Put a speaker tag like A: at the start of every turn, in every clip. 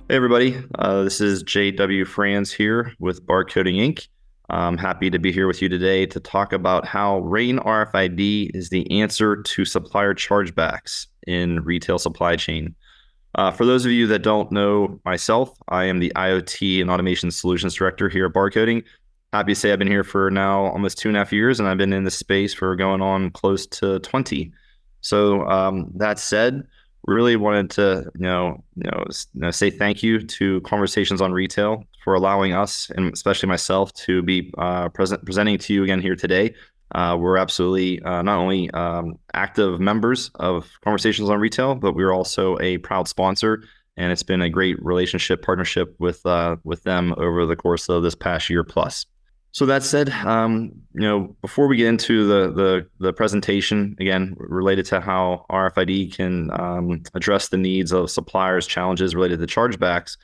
A: Hey everybody, this is JW Franz here with Barcoding Inc. I'm happy to be here with you today to talk about how RAIN RFID is the answer to supplier chargebacks in retail supply chain. For those of you that don't know myself, I am the IoT and Automation Solutions Director here at Barcoding. Happy to say I've been here for now almost 2.5 years, and I've been in this space for going on close to 20. So that said, we really wanted to, say thank you to Conversations on Retail for allowing us, and especially myself, to be presenting to you again here today. We're absolutely not only active members of Conversations on Retail, but we're also a proud sponsor, and it's been a great partnership with them over the course of this past year plus. So that said, before we get into the presentation, again, related to how RFID can address the needs of suppliers' challenges related to chargebacks,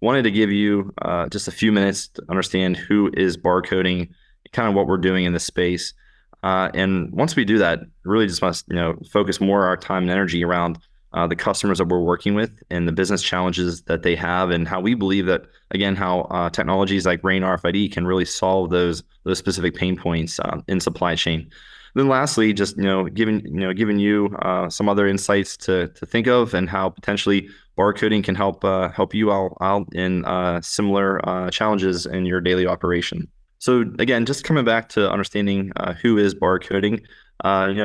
A: wanted to give you just a few minutes to understand who is barcoding, kind of what we're doing in this space. And once we do that, really just must focus more our time and energy around the customers that we're working with and the business challenges that they have, and how we believe that, again, how technologies like RAIN RFID can really solve those specific pain points in supply chain. And then lastly, just giving you some other insights to think of, and how potentially barcoding can help you out in similar challenges in your daily operation. So again, just coming back to understanding who is barcoding.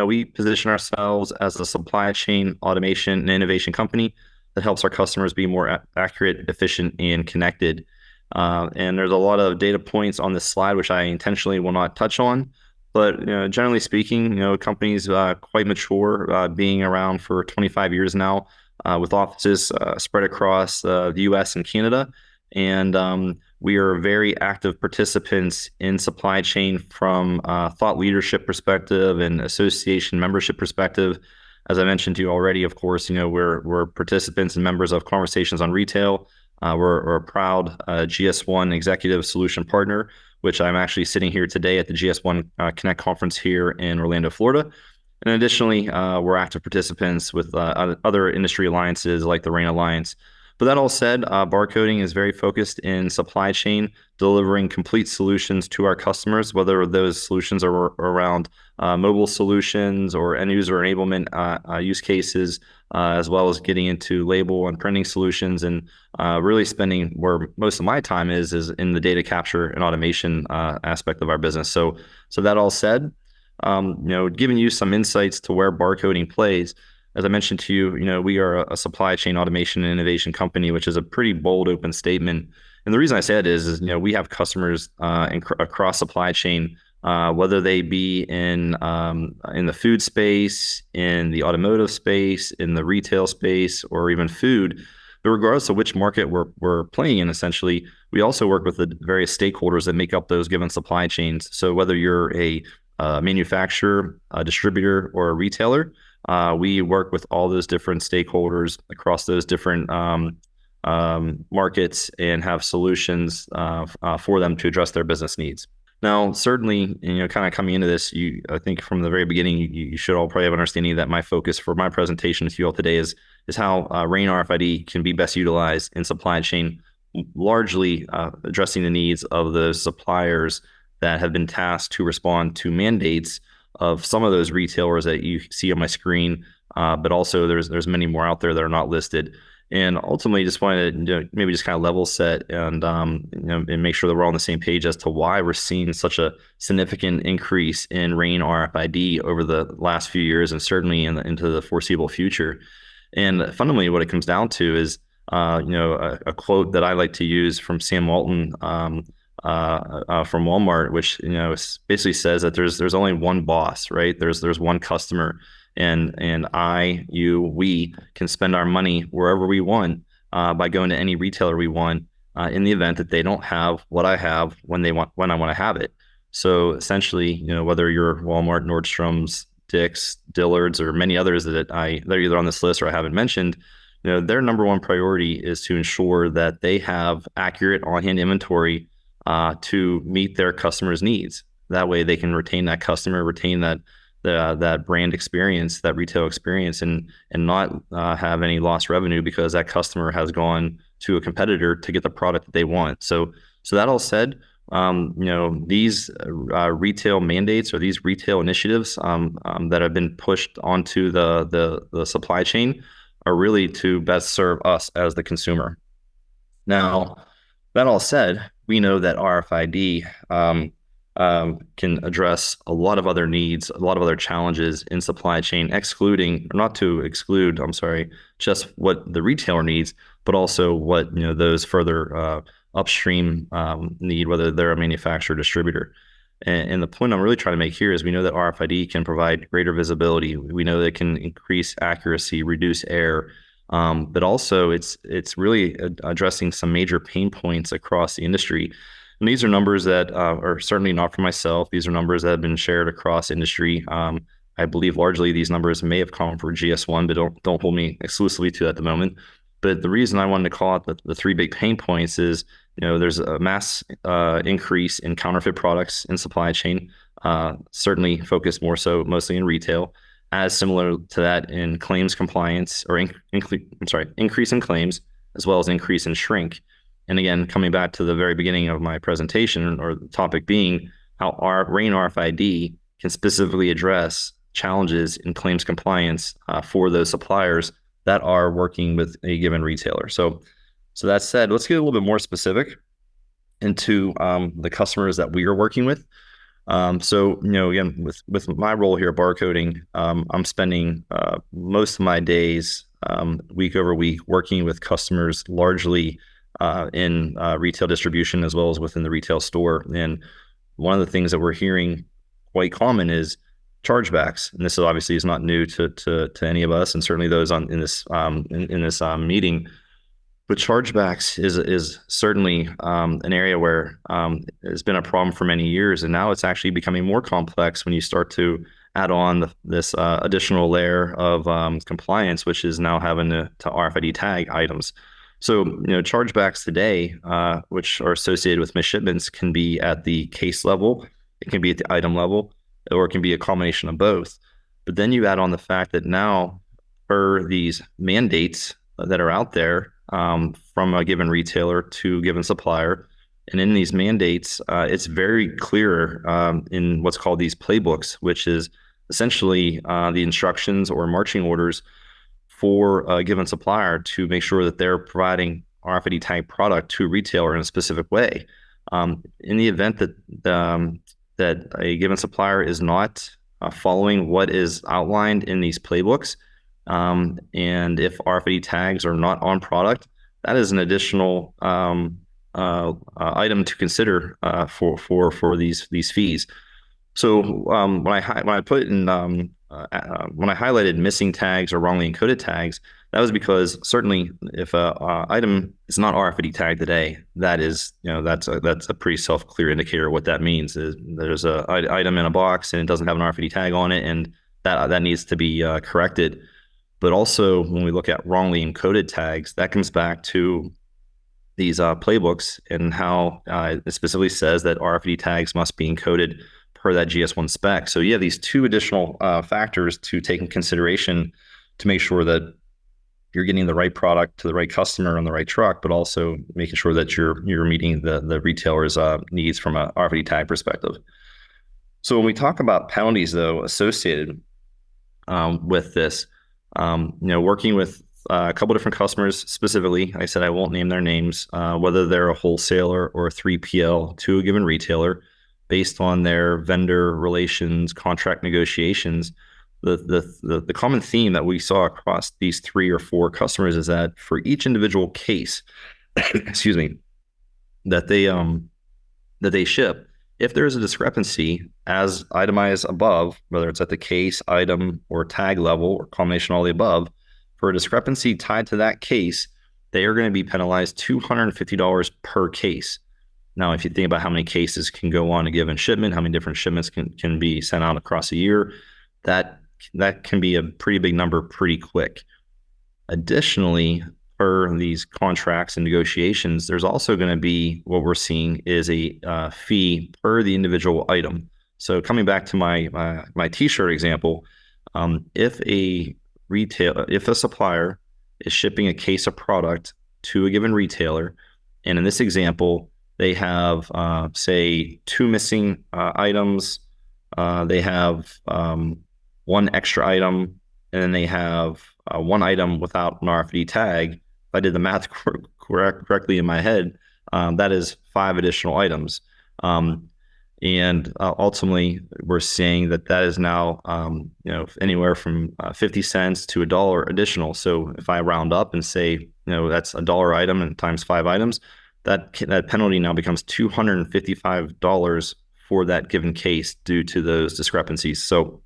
A: We position ourselves as a supply chain automation and innovation company that helps our customers be more accurate, efficient, and connected. And there's a lot of data points on this slide, which I intentionally will not touch on. But generally speaking, companies quite mature, being around for 25 years now, with offices spread across the U.S. and Canada. And we are very active participants in supply chain from thought leadership perspective and association membership perspective. As I mentioned to you already, of course, we're participants and members of Conversations on Retail. We're a proud GS1 executive solution partner, which I'm actually sitting here today at the GS1 Connect conference here in Orlando, Florida. And additionally, we're active participants with other industry alliances like the RAIN Alliance. But that all said, barcoding is very focused in supply chain, delivering complete solutions to our customers, whether those solutions are around mobile solutions or end user enablement use cases, as well as getting into label and printing solutions, and really spending where most of my time is in the data capture and automation aspect of our business. So that all said, giving you some insights to where barcoding plays. As I mentioned to you, we are a supply chain automation and innovation company, which is a pretty bold, open statement. And the reason I say that is we have customers across supply chain, whether they be in the food space, in the automotive space, in the retail space, or even food. But regardless of which market we're playing in, essentially, we also work with the various stakeholders that make up those given supply chains. So whether you're a manufacturer, a distributor, or a retailer, we work with all those different stakeholders across those different markets and have solutions for them to address their business needs. Now, certainly, kind of coming into this, I think from the very beginning, you should all probably have an understanding that my focus for my presentation to you all today is how RAIN RFID can be best utilized in supply chain, largely addressing the needs of those suppliers that have been tasked to respond to mandates of some of those retailers that you see on my screen, but also there's many more out there that are not listed. And ultimately, just wanted to maybe just kind of level set and and make sure that we're all on the same page as to why we're seeing such a significant increase in RAIN RFID over the last few years, and certainly into the foreseeable future. And fundamentally, what it comes down to is a quote that I like to use from Sam Walton from Walmart, which basically says that there's only one boss, right? There's one customer, and we can spend our money wherever we want by going to any retailer we want in the event that they don't have what I have when I want to have it. So essentially, whether you're Walmart, Nordstrom's, Dick's, Dillard's, or many others that they're either on this list or I haven't mentioned, their number one priority is to ensure that they have accurate on-hand inventory to meet their customers' needs. That way they can retain that customer, retain that that brand experience, that retail experience, and not have any lost revenue because that customer has gone to a competitor to get the product that they want. So that all said, these retail mandates or these retail initiatives that have been pushed onto the supply chain are really to best serve us as the consumer. Now, that all said, we know that RFID can address a lot of other needs, a lot of other challenges in supply chain, not to exclude, I'm sorry, just what the retailer needs, but also what those further upstream need, whether they're a manufacturer or distributor. And the point I'm really trying to make here is we know that RFID can provide greater visibility. We know that it can increase accuracy, reduce error, but also it's really addressing some major pain points across the industry. And these are numbers that are certainly not for myself. These are numbers that have been shared across industry. I believe largely these numbers may have come from GS1, but don't hold me exclusively to that at the moment. But the reason I wanted to call out the three big pain points is, there's a mass increase in counterfeit products in supply chain, certainly focused mostly in retail, as similar to that in claims compliance or increase in claims, as well as increase in shrink. And again, coming back to the very beginning of my presentation, or the topic being how our RAIN RFID can specifically address challenges in claims compliance for those suppliers that are working with a given retailer. So that said, let's get a little bit more specific into the customers that we are working with. Again, with my role here at Barcoding, I'm spending most of my days week over week working with customers largely in retail distribution as well as within the retail store. And one of the things that we're hearing quite common is chargebacks, and this obviously is not new to any of us, and certainly those in this meeting. But chargebacks is certainly an area where it's been a problem for many years, and now it's actually becoming more complex when you start to add on this additional layer of compliance, which is now having to RFID tag items. So, chargebacks today, which are associated with missed shipments, can be at the case level, it can be at the item level, or it can be a combination of both. But then you add on the fact that now, per these mandates that are out there from a given retailer to a given supplier, and in these mandates, it's very clear in what's called these playbooks, which is essentially the instructions or marching orders for a given supplier to make sure that they're providing RFID tag product to a retailer in a specific way. In the event that a given supplier is not following what is outlined in these playbooks, and if RFID tags are not on product, that is an additional item to consider for these fees. So when I put in when I highlighted missing tags or wrongly encoded tags, that was because certainly if a item is not RFID tagged today, that's a pretty self-clear indicator of what that means. Is there's a item in a box and it doesn't have an RFID tag on it, and that needs to be corrected. But also when we look at wrongly encoded tags, that comes back to these playbooks and how it specifically says that RFID tags must be encoded per that GS1 spec. So you have these two additional factors to take in consideration to make sure that you're getting the right product to the right customer on the right truck, but also making sure that you're meeting the retailer's needs from a RFID tag perspective. So when we talk about penalties, though, associated with this, working with a couple different customers specifically, like I said, I won't name their names, whether they're a wholesaler or a 3PL to a given retailer, based on their vendor relations, contract negotiations. The common theme that we saw across these 3 or 4 customers is that for each individual case, excuse me, that they ship, if there is a discrepancy as itemized above, whether it's at the case, item, or tag level, or combination of all the above, for a discrepancy tied to that case, they are going to be penalized $250 per case. Now, if you think about how many cases can go on a given shipment, how many different shipments can be sent out across a year, that can be a pretty big number pretty quick. Additionally, per these contracts and negotiations, there's also going to be, what we're seeing is a fee per the individual item. So coming back to my T-shirt example, if a supplier is shipping a case of product to a given retailer, and in this example, they have say 2 missing items, they have one extra item, and then they have 1 item without an RFID tag. If I did the math correctly in my head, that is 5 additional items. And ultimately, we're seeing that is now, anywhere from 50 cents to $1 additional. So if I round up and say, that's $1 item and times 5 items, that penalty now becomes $255 for that given case due to those discrepancies. So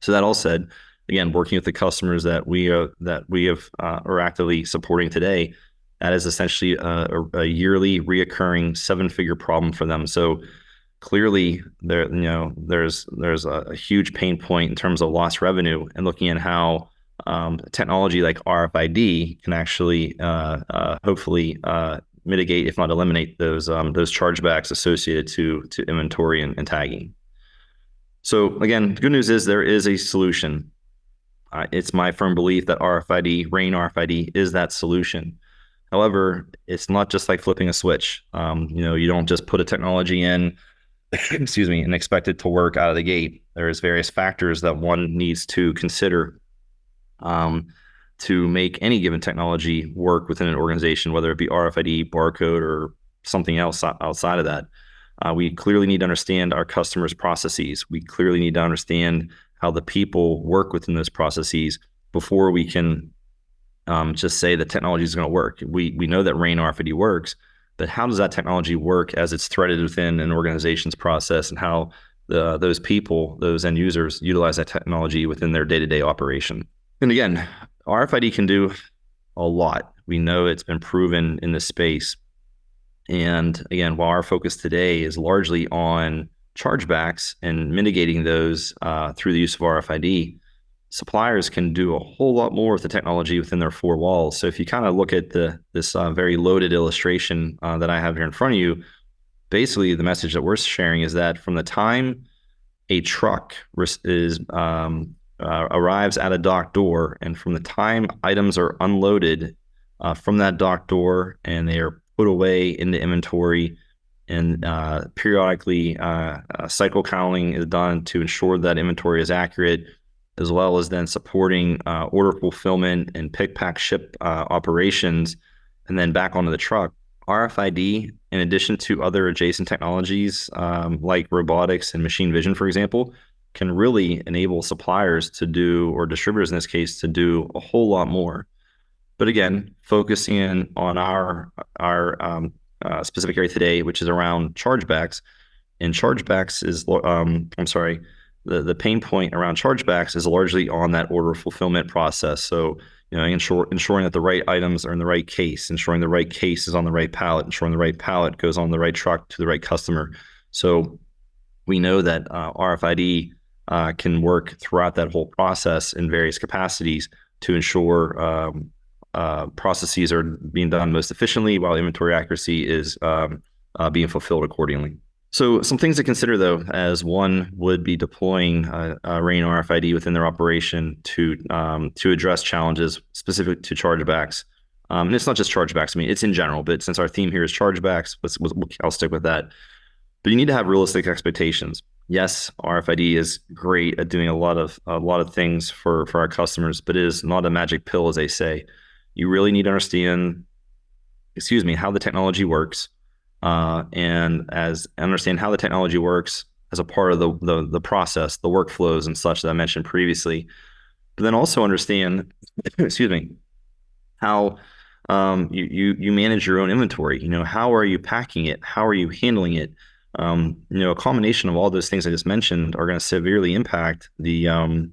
A: that all said, again, working with the customers that we are actively supporting today, that is essentially a yearly reoccurring 7-figure problem for them. So clearly, there's a huge pain point in terms of lost revenue, and looking at how technology like RFID can actually hopefully mitigate, if not eliminate, those chargebacks associated to inventory and tagging. So again, the good news is there is a solution. It's my firm belief that RAIN RFID is that solution. However, it's not just like flipping a switch. You don't just put a technology in, excuse me, and expect it to work out of the gate. There's various factors that one needs to consider to make any given technology work within an organization, whether it be RFID, barcode, or something else outside of that. We clearly need to understand our customers' processes. We clearly need to understand how the people work within those processes before we can just say the technology is going to work. We know that RAIN RFID works, but how does that technology work as it's threaded within an organization's process, and how those people, those end users, utilize that technology within their day-to-day operation? And again, RFID can do a lot. We know it's been proven in this space. And again, while our focus today is largely on chargebacks and mitigating those through the use of RFID, suppliers can do a whole lot more with the technology within their 4 walls. So if you kind of look at this very loaded illustration that I have here in front of you, basically the message that we're sharing is that from the time a truck arrives at a dock door, and from the time items are unloaded from that dock door and they are put away into inventory, and periodically cycle counting is done to ensure that inventory is accurate, as well as then supporting order fulfillment and pick, pack, ship operations, and then back onto the truck. RFID, in addition to other adjacent technologies like robotics and machine vision, for example, can really enable suppliers to do, or distributors in this case, to do a whole lot more. But again, focusing on our specific area today, which is around chargebacks, and chargebacks is, the pain point around chargebacks is largely on that order fulfillment process. So, ensuring that the right items are in the right case, ensuring the right case is on the right pallet, ensuring the right pallet goes on the right truck to the right customer. So we know that RFID can work throughout that whole process in various capacities to ensure processes are being done most efficiently, while inventory accuracy is being fulfilled accordingly. So some things to consider, though, as one would be deploying RAIN RFID within their operation to address challenges specific to chargebacks. And it's not just chargebacks. I mean, it's in general, but since our theme here is chargebacks, I'll stick with that. But you need to have realistic expectations. Yes, RFID is great at doing a lot of things for our customers, but it is not a magic pill, as they say. You really need to understand, how the technology works. And understand how the technology works as a part of the process, the workflows and such that I mentioned previously. But then also understand, how you manage your own inventory. How are you packing it? How are you handling it? A combination of all those things I just mentioned are going to severely impact the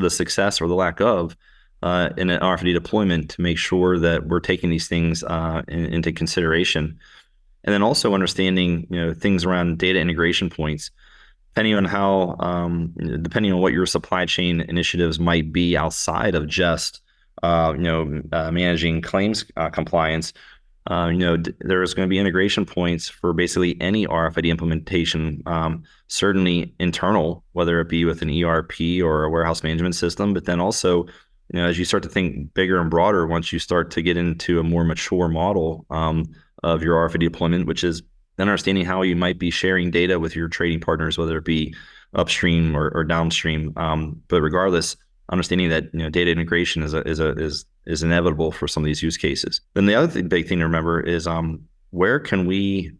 A: success or the lack of in an RFID deployment, to make sure that we're taking these things into consideration. And then also understanding, things around data integration points, depending on what your supply chain initiatives might be outside of just, managing claims compliance. There's going to be integration points for basically any RFID implementation, certainly internal, whether it be with an ERP or a warehouse management system, but then also, as you start to think bigger and broader, once you start to get into a more mature model of your RFID deployment, which is understanding how you might be sharing data with your trading partners, whether it be upstream or downstream. But regardless, understanding that data integration is inevitable for some of these use cases. Then the other big thing to remember is where can we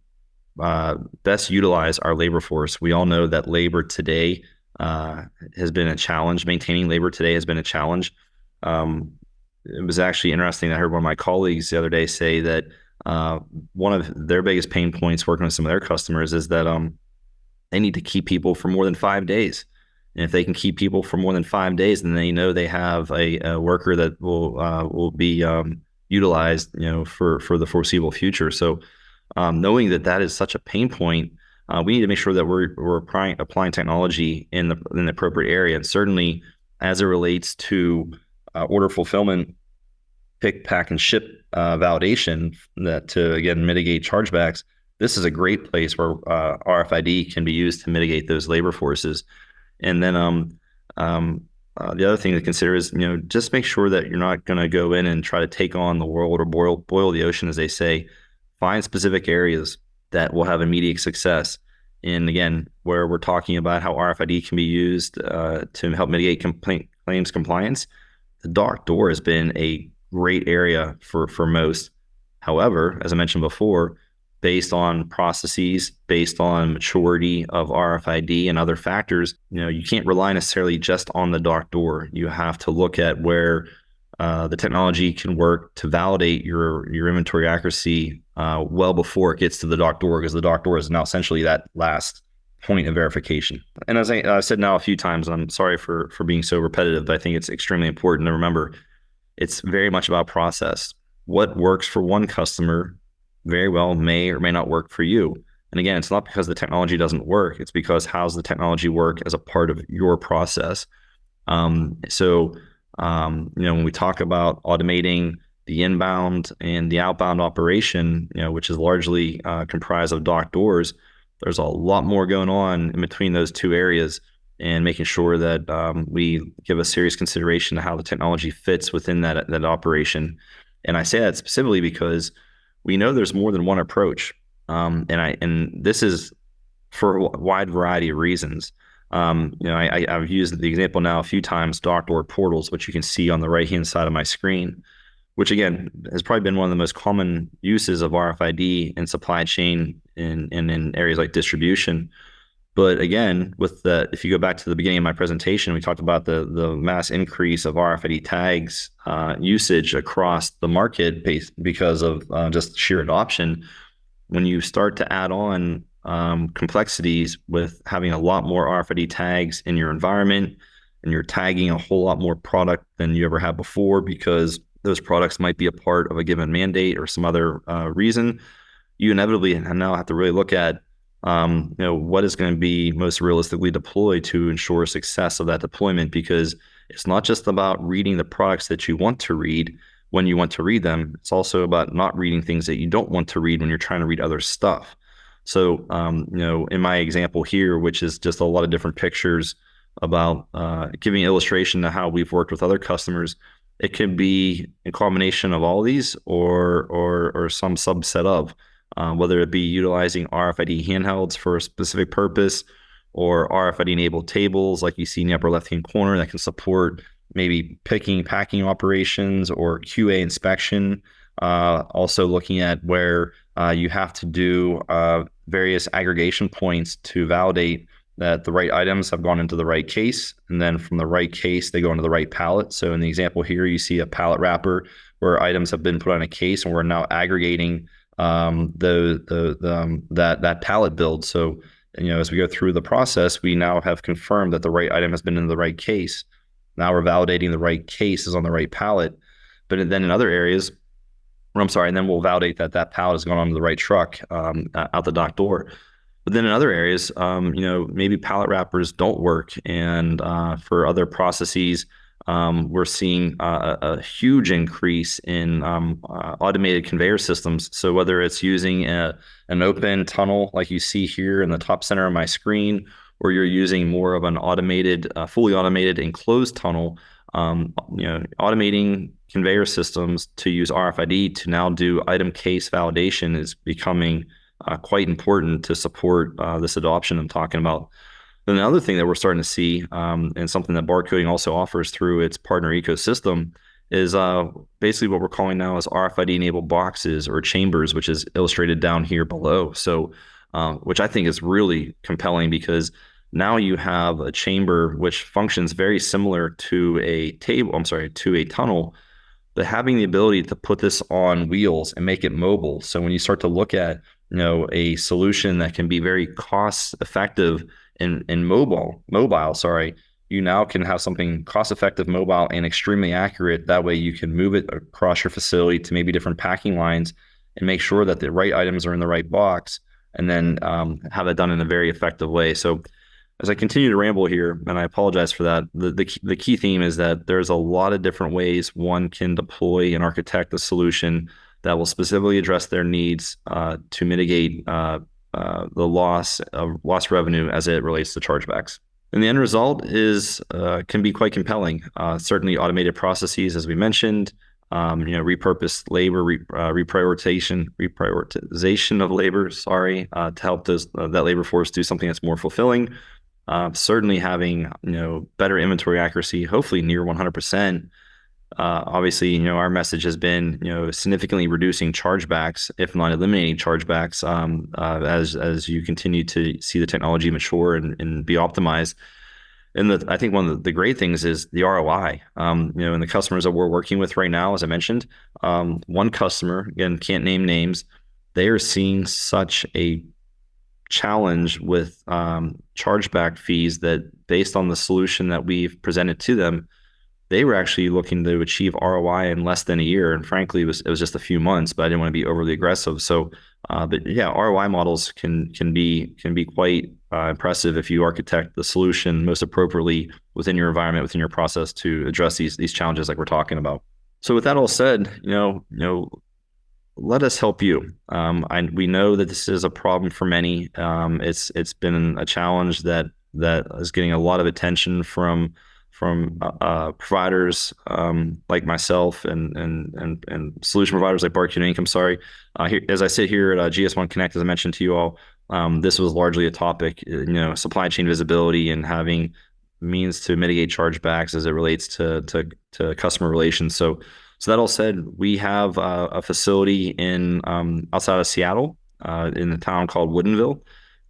A: best utilize our labor force? We all know that labor today has been a challenge. Maintaining labor today has been a challenge. It was actually interesting. I heard one of my colleagues the other day say that one of their biggest pain points working with some of their customers is that they need to keep people for more than 5 days. And if they can keep people for more than 5 days, then they know they have a worker that will be utilized, for the foreseeable future. So knowing that is such a pain point, we need to make sure that we're applying technology in the appropriate area. And certainly as it relates to order fulfillment, pick, pack, and ship validation, that to again mitigate chargebacks, this is a great place where RFID can be used to mitigate those labor forces. And then the other thing to consider is, just make sure that you're not going to go in and try to take on the world or boil the ocean, as they say. Find specific areas that will have immediate success. And again, where we're talking about how RFID can be used to help mitigate claims compliance, the dark door has been a great area for most. However, as I mentioned before, based on processes, based on maturity of RFID and other factors, you can't rely necessarily just on the dark door. You have to look at where the technology can work to validate your inventory accuracy well before it gets to the dark door, because the dark door is now essentially that last point of verification. And as I've said now a few times, and I'm sorry for being so repetitive, but I think it's extremely important to remember, it's very much about process. What works for one customer very well may or may not work for you. And again, it's not because the technology doesn't work. It's because how's the technology work as a part of your process. When we talk about automating the inbound and the outbound operation, which is largely comprised of dock doors, there's a lot more going on in between those two areas, and making sure that we give a serious consideration to how the technology fits within that operation. And I say that specifically because we know there's more than one approach, and this is for a wide variety of reasons. I've used the example now a few times, dock door portals, which you can see on the right-hand side of my screen, which again has probably been one of the most common uses of RFID in supply chain and in areas like distribution. But again, if you go back to the beginning of my presentation, we talked about the mass increase of RFID tags usage across the market because of just sheer adoption. When you start to add on complexities with having a lot more RFID tags in your environment, and you're tagging a whole lot more product than you ever had before, because those products might be a part of a given mandate or some other reason, you inevitably now have to really look at what is going to be most realistically deployed to ensure success of that deployment, because it's not just about reading the products that you want to read when you want to read them. It's also about not reading things that you don't want to read when you're trying to read other stuff. So, in my example here, which is just a lot of different pictures about giving an illustration to how we've worked with other customers, it could be a combination of all these or some subset of. Whether it be utilizing RFID handhelds for a specific purpose, or RFID-enabled tables like you see in the upper left-hand corner that can support maybe picking, packing operations or QA inspection. Also looking at where you have to do various aggregation points to validate that the right items have gone into the right case, and then from the right case, they go into the right pallet. So in the example here, you see a pallet wrapper where items have been put on a case, and we're now aggregating that pallet build. So, as we go through the process, we now have confirmed that the right item has been in the right case. Now we're validating the right case is on the right pallet. But then in other areas, and then we'll validate that pallet has gone onto the right truck out the dock door. But then in other areas, maybe pallet wrappers don't work, and for other processes, we're seeing a huge increase in automated conveyor systems. So whether it's using an open tunnel like you see here in the top center of my screen, or you're using more of an automated, fully automated enclosed tunnel, automating conveyor systems to use RFID to now do item case validation is becoming quite important to support this adoption I'm talking about. Then the other thing that we're starting to see, and something that Barcoding also offers through its partner ecosystem, is basically what we're calling now as RFID-enabled boxes or chambers, which is illustrated down here below. So, which I think is really compelling, because now you have a chamber which functions very similar to a tunnel, but having the ability to put this on wheels and make it mobile. So when you start to look at, a solution that can be very cost effective and mobile, you now can have something cost effective, mobile, and extremely accurate. That way you can move it across your facility to maybe different packing lines and make sure that the right items are in the right box, and then have it done in a very effective way. So as I continue to ramble here, and I apologize for that, the key theme is that there's a lot of different ways one can deploy and architect a solution that will specifically address their needs to mitigate the lost revenue as it relates to chargebacks. And the end result can be quite compelling. Certainly automated processes, as we mentioned, repurposed labor, reprioritization of labor, to help that labor force do something that's more fulfilling. Certainly having, better inventory accuracy, hopefully near 100%. Obviously, our message has been, significantly reducing chargebacks, if not eliminating chargebacks, as you continue to see the technology mature and be optimized. And I think one of the great things is the ROI. And the customers that we're working with right now, as I mentioned, one customer, again, can't name names, they are seeing such a challenge with chargeback fees that, based on the solution that we've presented to them, they were actually looking to achieve ROI in less than a year. And frankly, it was just a few months, but I didn't want to be overly aggressive. So, but yeah, ROI models can be quite impressive if you architect the solution most appropriately within your environment, within your process, to address these challenges like we're talking about. So with that all said, let us help you. We know that this is a problem for many. It's been a challenge that is getting a lot of attention from providers like myself and solution providers like Barcoding Inc. I'm sorry. Here, as I sit here at GS1 Connect, as I mentioned to you all, this was largely a topic, supply chain visibility and having means to mitigate chargebacks as it relates to customer relations. So that all said, we have a facility in outside of Seattle, in a town called Woodinville.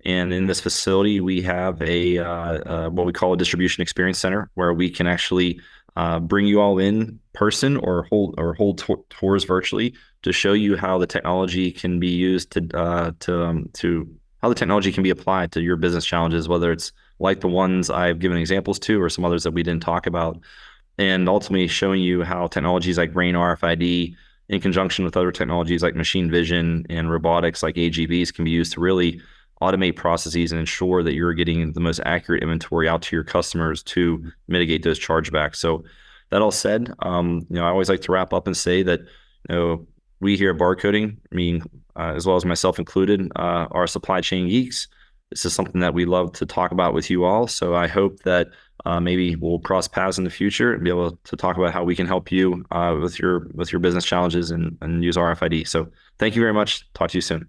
A: And in this facility, we have what we call a distribution experience center, where we can actually bring you all in person or hold tours virtually to show you how the technology can be used to how the technology can be applied to your business challenges, whether it's like the ones I've given examples to or some others that we didn't talk about, and ultimately showing you how technologies like RAIN RFID, in conjunction with other technologies like machine vision and robotics like AGVs, can be used to really automate processes and ensure that you're getting the most accurate inventory out to your customers to mitigate those chargebacks. So that all said, I always like to wrap up and say that, we here at Barcoding, as well as myself included, are supply chain geeks. This is something that we love to talk about with you all. So I hope that maybe we'll cross paths in the future and be able to talk about how we can help you with your business challenges and use RFID. So thank you very much. Talk to you soon.